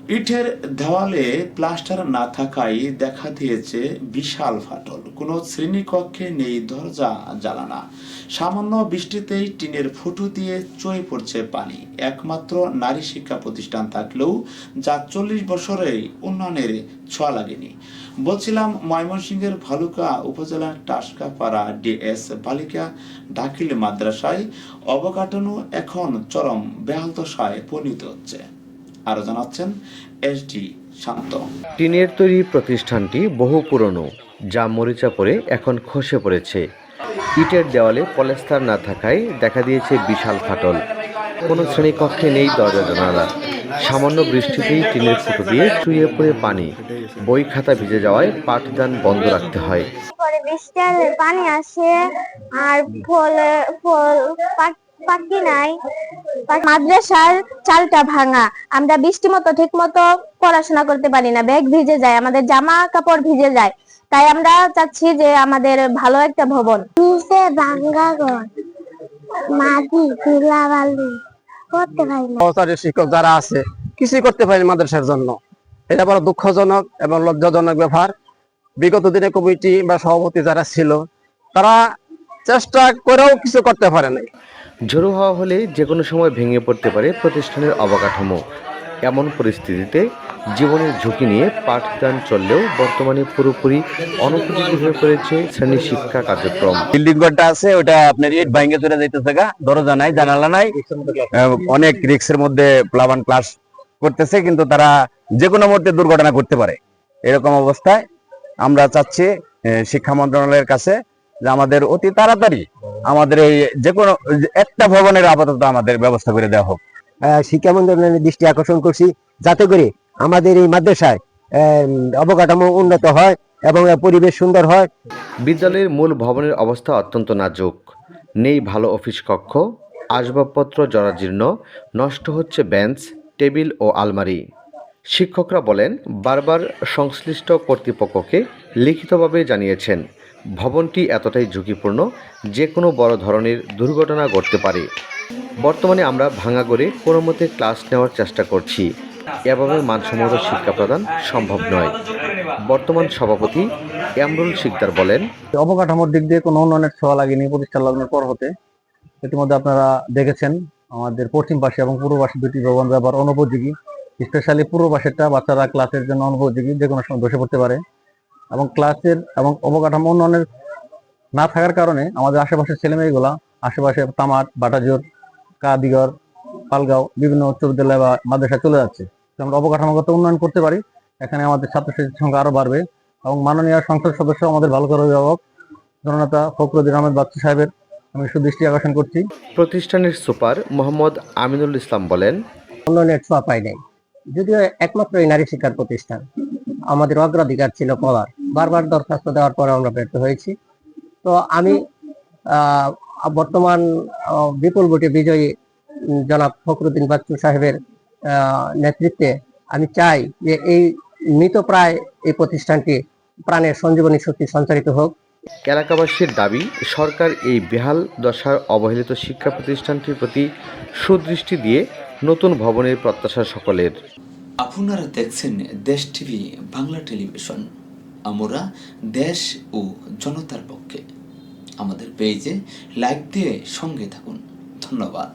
ইটের দেওয়ালে প্লাস্টার না থাকায় দেখা দিয়েছে বিশাল ফাটল। কোনো শ্রেণীকক্ষে নেই দরজা জানালা। সামান্য বৃষ্টিতেই টিনের ফুটো দিয়ে চয়ে পড়ছে পানি। একমাত্র নারী শিক্ষা প্রতিষ্ঠান থাকলেও যা 40 বছরেই উন্নয়নের ছোঁয়া লাগেনি। বলছিলাম ময়মনসিংহের ভালুকা উপজেলার টাসকাপাড়া ডিএস বালিকা দাখিল মাদ্রাসায় অবকাঠামো এখন চরম বেহালদশায় পরিণত হচ্ছে। আরো জানাচ্ছেন এসডি শান্ত। টিনের তৈরি প্রতিষ্ঠানটি বহু পুরনো, যা মরিচা পড়ে এখন খসে পড়েছে। ইটের দেওয়ালে পলেস্তার না থাকায় দেখা দিয়েছে বিশাল ফাটল। কোনো শ্রেণীকক্ষে নেই দরজা জানালা। সামান্য বৃষ্টিতেই টিনের ফুটো দিয়ে চুইয়ে পড়ে পানি। বই খাতা ভিজে যাওয়ায় পাঠদান বন্ধ রাখতে হয়। বৃষ্টির পানি আসে আর ফল ফল পাখি নাই। মাদ্রাসার চালটা ভাঙা, আমরা বৃষ্টি মতো ঠিক মতো পড়াশোনা করতে পারি না, ব্যাগ ভিজে যায়, আমাদের জামা কাপড় ভিজে যায়। তাই আমরা চাচ্ছি যে আমাদের ভালো একটা ভবন। ভাঙ্গা ঘর, মাটি, ধুলাবালি করতে পারি না। শিক্ষক যারা আছে কিছুই করতে পারেনি মাদ্রাসার জন্য। এটা বড় দুঃখজনক এবং লজ্জাজনক ব্যাপার। বিগত দিনে কমিটি বা সভাপতি যারা ছিল তারা চেষ্টা করেও কিছু করতে পারে নাই। ঝোড়ো হাওয়া হলে যে কোনো সময় ভেঙে পড়তে পারে প্রতিষ্ঠানের অবকাঠামো। এমন পরিস্থিতিতে জীবনের ঝুঁকি নিয়ে পাঠদান চললেও বর্তমানে পুরোপুরি অনুপযোগী হয়ে পড়েছে শ্রেণী শিক্ষা কার্যক্রম। বিল্ডিং ঘরটা আছে ওটা আপনার ইট ভাঙে চলে যাইতেছে, দরজা নাই, জানালা নাই, অনেক রিস্কের মধ্যে প্লাবন ক্লাস করতেছে, কিন্তু তারা যে কোনো মুহূর্তে দুর্ঘটনা করতে পারে। এরকম অবস্থায় আমরা চাচ্ছি শিক্ষা মন্ত্রণালয়ের কাছে যে আমাদের অতি তাড়াতাড়ি আমাদের এই যে কোনো একটা ভবনের আপাতত আমাদের ব্যবস্থা করে দেওয়া হোক। শিক্ষা মন্ত্রণালয়ের দৃষ্টি আকর্ষণ করছি যাতে করে আমাদের এই মাদ্রাসায় অবকাঠামো উন্নত হয় এবং পরিবেশ সুন্দর হয়। বিদ্যালয়ের মূল ভবনের অবস্থা অত্যন্ত নাজুক। নেই ভালো অফিস কক্ষ, আসবাবপত্র জরাজীর্ণ, নষ্ট হচ্ছে বেঞ্চ, টেবিল ও আলমারি। শিক্ষকরা বলেন, বারবার সংশ্লিষ্ট কর্তৃপক্ষকে লিখিতভাবে জানিয়েছেন ভবনটি এতটাই ঝুঁকিপূর্ণ, যে কোনো বড় ধরনের দুর্ঘটনা ঘটতে পারে। বর্তমানে আমরা ভাঙা করে কোনো মতে ক্লাস নেওয়ার চেষ্টা করছি। এভাবে মানসম্মত শিক্ষা প্রদান সম্ভব নয়। বর্তমান সভাপতি এমরুল শিকদার বলেন, অবকাঠামোর দিক দিয়ে কোনো উন্নয়নের ছোঁয়া লাগেনি প্রতিষ্ঠান লগ্নের পর হতে। ইতিমধ্যে আপনারা দেখেছেন আমাদের পশ্চিম পাশে এবং পূর্ব পাশে দুটি ভবন ব্যবহার অনুপযোগী। স্পেশালি পূর্ব পাশেরটা বাচ্চারা ক্লাসের জন্য অনুপযোগী, যে কোনো সময় বসে পড়তে পারে। এবং ক্লাসের এবং অবকাঠামো উন্নয়নের না থাকার কারণে আমাদের আশেপাশের ছেলেমেয়েগুলা আশেপাশে তামাট, বাটাজোর, কাদিগর, পালগাঁও বিভিন্ন উচ্চ বিদ্যালয় বা মাদ্রাসায় চলে যাচ্ছে। আমরা অবকাঠামোগত উন্নয়ন করতে পারি, এখানে আমাদের ছাত্রছাত্রীর সংখ্যা আরো বাড়বে। এবং মাননীয় সংসদ সদস্য আমাদের ভালো করে অভিভাবক জননেতা ফখরুদ্দিন আহমেদ বাচ্চু সাহেবের আমি সুদৃষ্টি আকর্ষণ করছি। প্রতিষ্ঠানের সুপার মোহাম্মদ আমিনুল ইসলাম বলেন, উন্নয়নের ছোঁয়া পাই নাই, যদিও একমাত্র এই নারী শিক্ষার প্রতিষ্ঠান আমাদের অগ্রাধিকার ছিল পাওয়ার। বারবার দরখাস্ত দেওয়ার পরে আমরা ব্যর্থ হয়েছি। তো আমি বর্তমান বিপুল ভোটে বিজয়ী জনাব ফখরুদ্দিন বাচ্চু সাহেবের নেতৃত্বে আমি চাই যে এই মৃতপ্রায় এই প্রতিষ্ঠানটি প্রাণের সঞ্জীবনী শক্তি সঞ্চারিত হোক। এলাকাবাসীর দাবি, সরকার এই বেহাল দশার অবহেলিত শিক্ষা প্রতিষ্ঠানটির প্রতি সুদৃষ্টি দিয়ে নতুন ভবনের প্রত্যাশা সকলের। আপনারা দেখছেন দেশ টিভি বাংলা টেলিভিশন। আমরা দেশ ও জনতার পক্ষে। আমাদের পেজে লাইক দিয়ে সঙ্গে থাকুন। ধন্যবাদ।